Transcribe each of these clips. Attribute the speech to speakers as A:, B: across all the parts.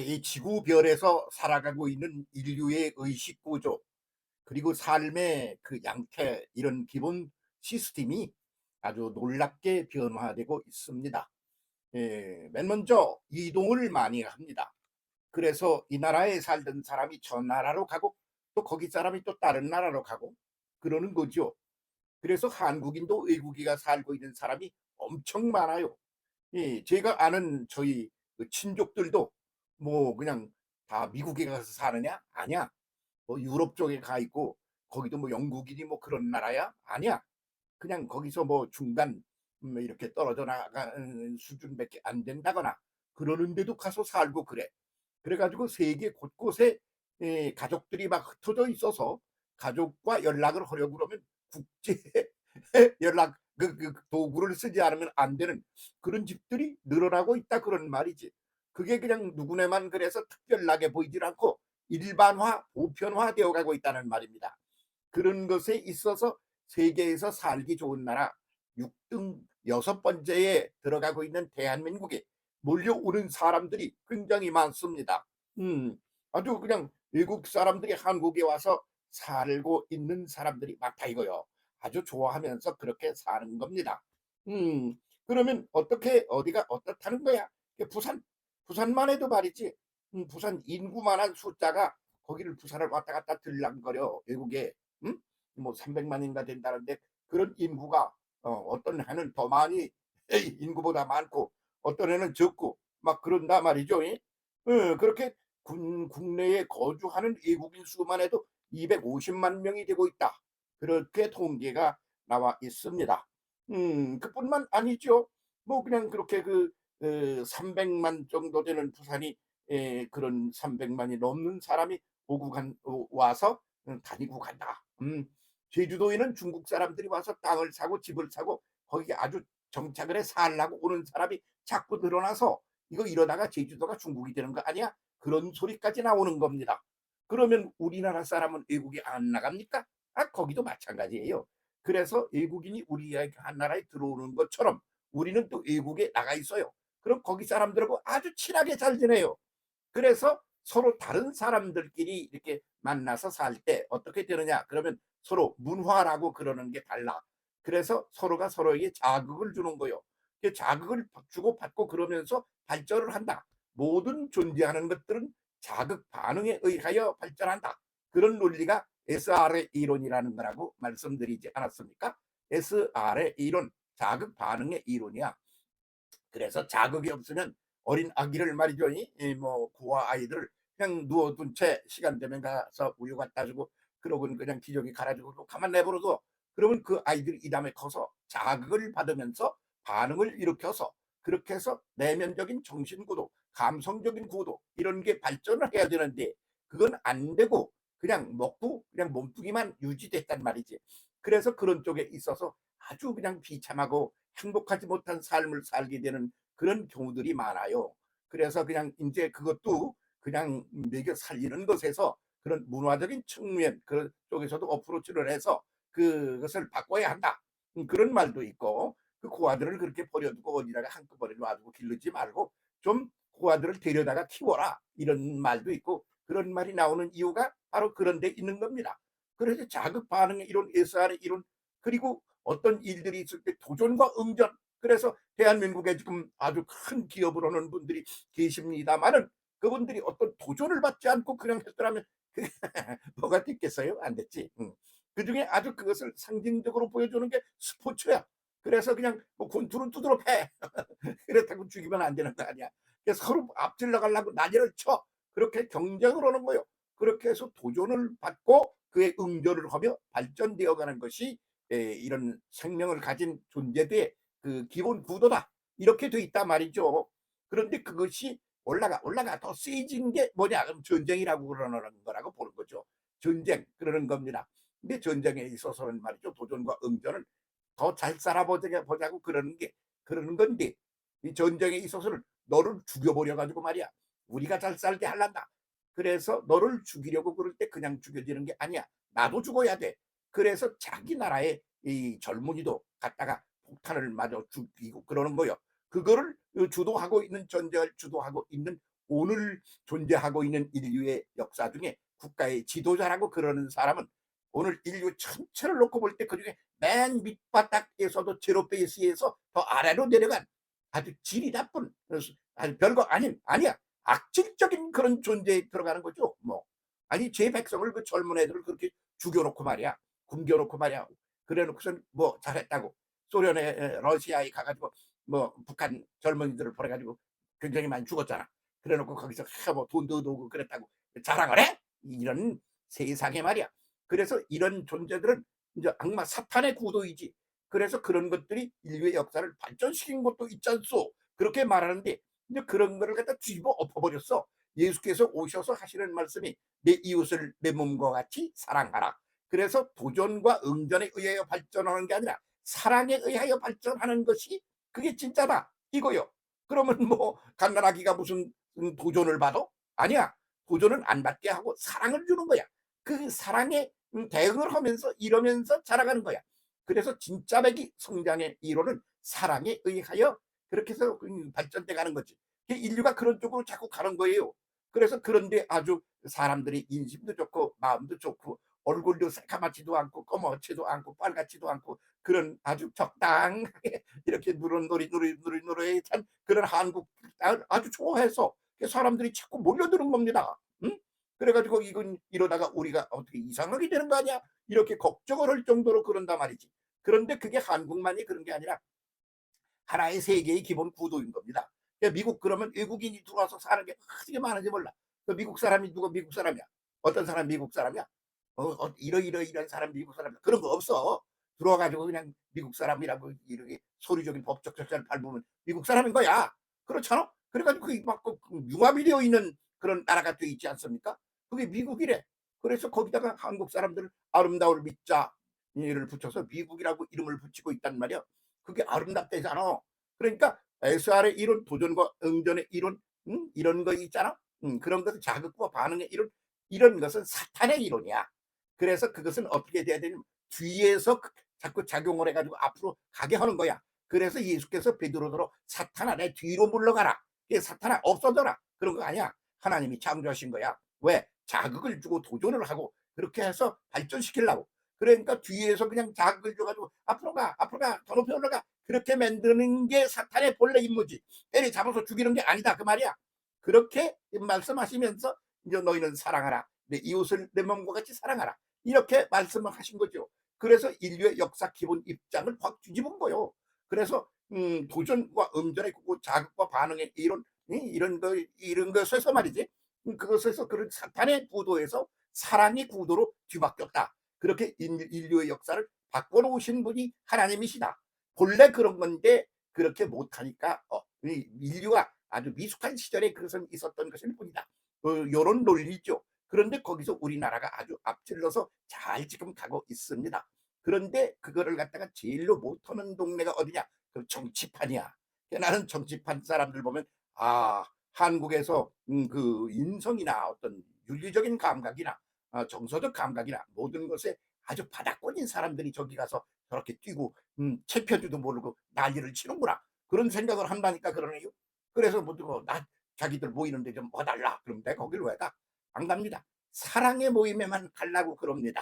A: 이 지구별에서 살아가고 있는 인류의 의식 구조, 그리고 삶의 그 양태, 이런 기본 시스템이 아주 놀랍게 변화되고 있습니다. 맨 먼저 이동을 많이 합니다. 그래서 이 나라에 살던 사람이 저 나라로 가고, 또 거기 사람이 또 다른 나라로 가고 그러는 거죠. 그래서 한국인도 외국에 살고 있는 사람이 엄청 많아요. 제가 아는 저희 그 친족들도 뭐 그냥 다 미국에 가서 사느냐? 아니야. 뭐 유럽 쪽에 가 있고, 거기도 뭐 영국이니 뭐 그런 나라야? 아니야. 그냥 거기서 뭐 중간 이렇게 떨어져 나가는 수준밖에 안 된다거나 그러는데도 가서 살고 그래. 그래 가지고 세계 곳곳에 가족들이 막 흩어져 있어서 가족과 연락을 하려고 그러면 국제 연락 도구를 쓰지 않으면 안 되는 그런 집들이 늘어나고 있다, 그런 말이지. 그게 그냥 누구네만 그래서 특별하게 보이질 않고 일반화, 보편화되어 가고 있다는 말입니다. 그런 것에 있어서 세계에서 살기 좋은 나라 6등 6번째에 들어가고 있는 대한민국에 몰려오는 사람들이 굉장히 많습니다. 음, 아주 그냥 외국 사람들이 한국에 와서 살고 있는 사람들이 많다 이거요. 아주 좋아하면서 그렇게 사는 겁니다. 음, 그러면 어떻게 어디가 어떻다는 거야? 부산만 해도 말이지. 부산 인구만한 숫자가 거기를 부산을 왔다 갔다 들락거려 외국에. 음? 뭐 300만인가 된다는데, 그런 인구가 어떤 해는 더 많이 인구보다 많고 어떤 해는 적고 막 그런다 말이죠. 그렇게 국내에 거주하는 외국인 수만 해도 250만 명이 되고 있다. 그렇게 통계가 나와 있습니다. 그뿐만 아니죠. 뭐 그냥 그렇게 300만 정도 되는 부산이, 그런 300만이 넘는 사람이 와서 다니고 간다. 제주도에는 중국 사람들이 와서 땅을 사고 집을 사고 거기 아주 정착을 해 살라고 오는 사람이 자꾸 늘어나서 이거 이러다가 제주도가 중국이 되는 거 아니야? 그런 소리까지 나오는 겁니다. 그러면 우리나라 사람은 외국에 안 나갑니까? 거기도 마찬가지예요. 그래서 외국인이 우리 나라에 들어오는 것처럼 우리는 또 외국에 나가 있어요. 그럼 거기 사람들하고 아주 친하게 잘 지내요. 그래서 서로 다른 사람들끼리 이렇게 만나서 살 때 어떻게 되느냐? 그러면 서로 문화라고 그러는 게 달라. 그래서 서로가 서로에게 자극을 주는 거요. 자극을 주고받고 그러면서 발전을 한다. 모든 존재하는 것들은 자극 반응에 의하여 발전한다. 그런 논리가 SR의 이론이라는 거라고 말씀드리지 않았습니까? SR의 이론, 자극 반응의 이론이야. 그래서 자극이 없으면 어린 아기를 말이죠. 뭐 고아 아이들을 그냥 누워둔 채 시간 되면 가서 우유 갖다 주고, 그러고는 그냥 기저귀 갈아주고 가만 내버려둬. 그러면 그 아이들이 이 다음에 커서 자극을 받으면서 반응을 일으켜서 그렇게 해서 내면적인 정신구도, 감성적인 구도 이런 게 발전을 해야 되는데, 그건 안 되고 그냥 먹고 그냥 몸뚱이만 유지됐단 말이지. 그래서 그런 쪽에 있어서 아주 그냥 비참하고 행복하지 못한 삶을 살게 되는 그런 경우들이 많아요. 그래서 그냥 이제 그것도 그냥 먹여 살리는 것에서 그런 문화적인 측면 그런 쪽에서도 어프로치를 해서 그것을 바꿔야 한다. 그런 말도 있고, 그 고아들을 그렇게 버려두고 어디다가 한꺼번에 놔두고 기르지 말고 좀 고아들을 데려다가 키워라, 이런 말도 있고, 그런 말이 나오는 이유가 바로 그런 데 있는 겁니다. 그래서 자극 반응의 이론, SR의 이론, 그리고 어떤 일들이 있을 때 도전과 응전. 그래서 대한민국에 지금 아주 큰 기업을 하는 분들이 계십니다만은, 그분들이 어떤 도전을 받지 않고 그냥 했더라면 그게 뭐가 됐겠어요? 안 됐지. 그중에 아주 그것을 상징적으로 보여주는 게 스포츠야. 그래서 그냥 뭐 권투는 두드러 패. 그렇다고 죽이면 안 되는 거 아니야. 그래서 서로 앞질러 가려고 난리를 쳐. 그렇게 경쟁을 하는 거예요. 그렇게 해서 도전을 받고 그에 응전을 하며 발전되어 가는 것이, 이런 생명을 가진 존재들의 그 기본 구도다. 이렇게 돼 있단 말이죠. 그런데 그것이 올라가 더 세진 게 뭐냐? 그럼 전쟁이라고 그러는 거라고 보는 거죠. 전쟁 그러는 겁니다. 근데 전쟁에 있어서는 말이죠. 도전과 응전을 더 잘 살아보자고 그러는 건데, 이 전쟁에 있어서는 너를 죽여버려 가지고 말이야. 우리가 잘 살게 하란다. 그래서 너를 죽이려고 그럴 때 그냥 죽여지는 게 아니야. 나도 죽어야 돼. 그래서 자기 나라의 이 젊은이도 갖다가 폭탄을 맞아 죽이고 그러는 거요. 그거를 주도하고 있는, 전쟁을 주도하고 있는 오늘 존재하고 있는 인류의 역사 중에 국가의 지도자라고 그러는 사람은 오늘 인류 전체를 놓고 볼 때 그중에 맨 밑바닥에서도 제로 베이스에서 더 아래로 내려간 아주 질이 나쁜, 아주 별거 아닌, 아니야, 악질적인 그런 존재에 들어가는 거죠. 뭐 아니 제 백성을, 그 젊은 애들을 그렇게 죽여놓고 말이야, 굶겨놓고 말이야, 그래놓고선 뭐 잘했다고 소련에, 러시아에 가가지고 뭐 북한 젊은이들을 보내가지고 굉장히 많이 죽었잖아. 그래놓고 거기서 뭐 돈도 오고 그랬다고 자랑을 해? 이런 세상에 말이야. 그래서 이런 존재들은 이제 악마 사탄의 구도이지. 그래서 그런 것들이 인류의 역사를 발전시킨 것도 있지 않소. 그렇게 말하는데 이제 그런 거를 갖다 뒤집어 엎어버렸어. 예수께서 오셔서 하시는 말씀이 내 이웃을 내 몸과 같이 사랑하라. 그래서 도전과 응전에 의하여 발전하는 게 아니라 사랑에 의하여 발전하는 것이 그게 진짜다 이거요. 그러면 뭐 갓난아기가 무슨 도전을 받아? 아니야. 도전은 안 받게 하고 사랑을 주는 거야. 그 사랑에 대응을 하면서 이러면서 자라가는 거야. 그래서 진짜 백이 성장의 이론은 사랑에 의하여 그렇게 해서 발전돼 가는 거지. 인류가 그런 쪽으로 자꾸 가는 거예요. 그래서 그런데 아주 사람들이 인심도 좋고 마음도 좋고 얼굴도 새까맣지도 않고 검어지도 않고 빨갛지도 않고 그런 아주 적당하게 이렇게 누리누리한 그런 한국 땅을 아주 좋아해서 사람들이 자꾸 몰려드는 겁니다. 응? 그래가지고 이건 이러다가 우리가 어떻게 이상하게 되는 거 아니야? 이렇게 걱정을 할 정도로 그런단 말이지. 그런데 그게 한국만이 그런 게 아니라 하나의 세계의 기본 구도인 겁니다. 미국 그러면 외국인이 들어와서 사는 게 어떻게 많은지 몰라. 그 미국 사람이 누가 미국 사람이야? 어떤 사람 미국 사람이야? 이런 사람 미국 사람이야? 그런 거 없어. 들어와가지고 그냥 미국 사람이라고 이렇게 소리적인 법적 절차를 밟으면 미국 사람인 거야. 그렇잖아? 그래가지고 막 융합이 되어 있는 그런 나라가 돼 있지 않습니까? 그게 미국이래. 그래서 거기다가 한국 사람들 아름다울 밑자를 붙여서 미국이라고 이름을 붙이고 있단 말이야. 그게 아름답대잖아. 그러니까 SR의 이론, 도전과 응전의 이론, 이런 거 있잖아. 그런 것은 자극과 반응의 이론, 이런 것은 사탄의 이론이야. 그래서 그것은 어떻게 돼야 되냐면 뒤에서 자꾸 작용을 해가지고 앞으로 가게 하는 거야. 그래서 예수께서 베드로더러 사탄아 내 뒤로 물러가라. 사탄아 없어져라. 그런 거 아니야. 하나님이 창조하신 거야. 왜? 자극을 주고 도전을 하고 그렇게 해서 발전시키려고. 그러니까 뒤에서 그냥 자극을 줘가지고 앞으로 가, 더 높이 올라가. 그렇게 만드는 게 사탄의 본래 임무지. 때려 잡아서 죽이는 게 아니다. 그 말이야. 그렇게 말씀하시면서 이제 너희는 사랑하라. 내 이웃을 내 몸과 같이 사랑하라. 이렇게 말씀을 하신 거죠. 그래서 인류의 역사 기본 입장을 확 뒤집은 거요. 그래서 도전과 응전의 그 자극과 반응의 이런 것에서 말이지. 그것에서 그런 사탄의 구도에서 사랑의 구도로 뒤바뀌었다. 그렇게 인류의 역사를 바꿔놓으신 분이 하나님이시다. 본래 그런 건데 그렇게 못하니까 인류가 아주 미숙한 시절에 그것은 있었던 것일 뿐이다. 요런 논리죠. 그런데 거기서 우리나라가 아주 앞질러서 잘 지금 가고 있습니다. 그런데 그거를 갖다가 제일로 못하는 동네가 어디냐? 그 정치판이야. 나는 정치판 사람들 보면 한국에서 그 인성이나 어떤 윤리적인 감각이나 정서적 감각이나 모든 것에 아주 바닥권인 사람들이 저기 가서 저렇게 뛰고 채표지도 모르고 난리를 치는구나. 그런 생각을 한다니까 그러네요. 그래서 나 자기들 모이는데 좀 와달라. 그럼 내가 거길 왜 가? 안 갑니다. 사랑의 모임에만 가려고 그럽니다.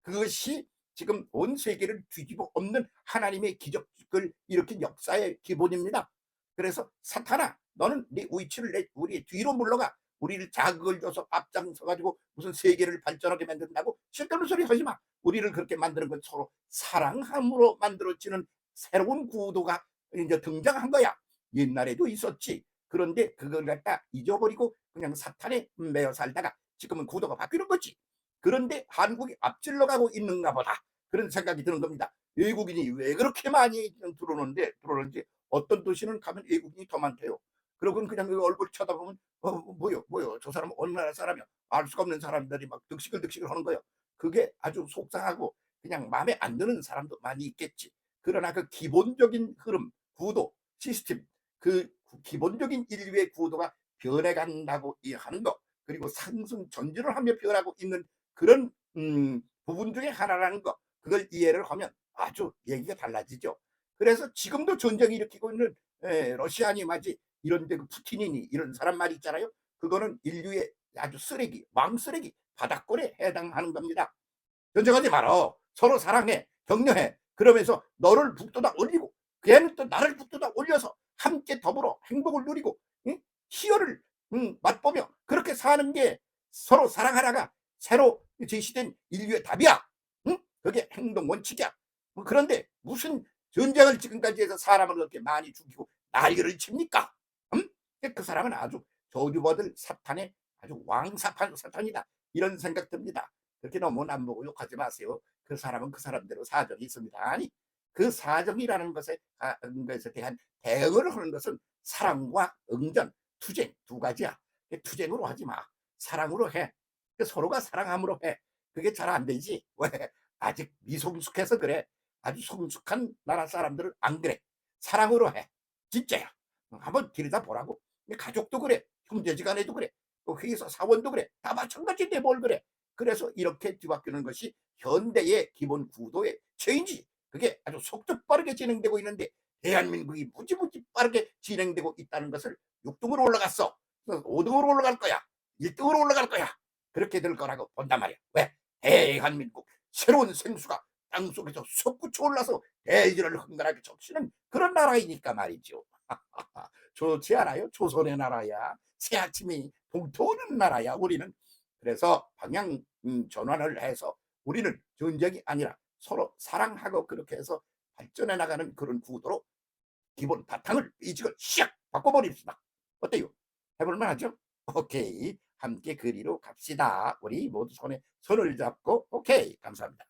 A: 그것이 지금 온 세계를 뒤집어 엎는 하나님의 기적을 일으킨 역사의 기본입니다. 그래서 사탄아 너는 네 위치를 우리 뒤로 물러가. 우리를 자극을 줘서 앞장서 가지고 무슨 세계를 발전하게 만든다고 쓸데없는 소리 하지 마. 우리를 그렇게 만드는 건 서로 사랑함으로 만들어지는 새로운 구도가 이제 등장한 거야. 옛날에도 있었지. 그런데 그걸 갖다 잊어버리고 그냥 사탄에 매여 살다가 지금은 구도가 바뀌는 거지. 그런데 한국이 앞질러 가고 있는가 보다. 그런 생각이 드는 겁니다. 외국인이 왜 그렇게 많이 들어오는지 어떤 도시는 가면 외국인이 더 많대요. 그러고는 그냥 그 얼굴 쳐다보면 뭐요 저 사람은 어느 나라 사람이야. 알 수가 없는 사람들이 막 득식을 하는 거예요. 그게 아주 속상하고 그냥 마음에 안 드는 사람도 많이 있겠지. 그러나 그 기본적인 흐름, 구도, 시스템, 그 기본적인 인류의 구도가 변해간다고 하는 거, 그리고 상승 전진을 하며 변하고 있는 그런 부분 중에 하나라는 거, 그걸 이해를 하면 아주 얘기가 달라지죠. 그래서 지금도 전쟁을 일으키고 있는 러시아니 맞이 이런데 그 푸틴이니 이런 사람 말 있잖아요. 그거는 인류의 아주 쓰레기, 왕쓰레기, 바닥권에 해당하는 겁니다. 전쟁하지 말어. 서로 사랑해, 격려해. 그러면서 너를 북돋아 올리고 걔는 또 나를 북돋아 올려서 함께 더불어 행복을 누리고, 응? 희열을 맛보며 그렇게 사는 게 서로 사랑하라가 새로 제시된 인류의 답이야. 응? 그게 행동 원칙이야. 그런데 무슨 전쟁을 지금까지 해서 사람을 그렇게 많이 죽이고 난리를 칩니까? 응? 그 사람은 아주 저주받을 사탄의 아주 왕사판 사탄이다. 이런 생각 듭니다. 그렇게 너무 남보고 욕하지 마세요. 그 사람은 그 사람대로 사정이 있습니다. 아니, 그 사정이라는 것에 대한 대응을 하는 것은 사랑과 응전, 투쟁 두 가지야. 투쟁으로 하지 마. 사랑으로 해. 서로가 사랑함으로 해. 그게 잘 안 되지. 왜? 아직 미성숙해서 그래. 아주 성숙한 나라 사람들은 안 그래. 사랑으로 해. 진짜야. 한번 들여다 보라고. 가족도 그래. 형제지간에도 그래. 회사 사원도 그래. 다 마찬가지인데 뭘 그래. 그래서 이렇게 뒤바뀌는 것이 현대의 기본 구도의 체인지. 그게 아주 속도 빠르게 진행되고 있는데 대한민국이 무지무지 빠르게 진행되고 있다는 것을 6등으로 올라갔어. 5등으로 올라갈 거야. 1등으로 올라갈 거야. 그렇게 될 거라고 본단 말이야. 왜? 대한민국 새로운 생수가 땅속에서 솟구쳐 올라서 대지를 흥건하게 적시는 그런 나라이니까 말이죠. 좋지 않아요? 조선의 나라야. 새 아침이 동토오는 나라야 우리는. 그래서 방향 전환을 해서 우리는 전쟁이 아니라 서로 사랑하고 그렇게 해서 발전해 나가는 그런 구도로 기본 바탕을 이직을 샥 바꿔버립시다. 어때요? 해볼만 하죠? 오케이. 함께 그리로 갑시다. 우리 모두 손에 손을 잡고 오케이. 감사합니다.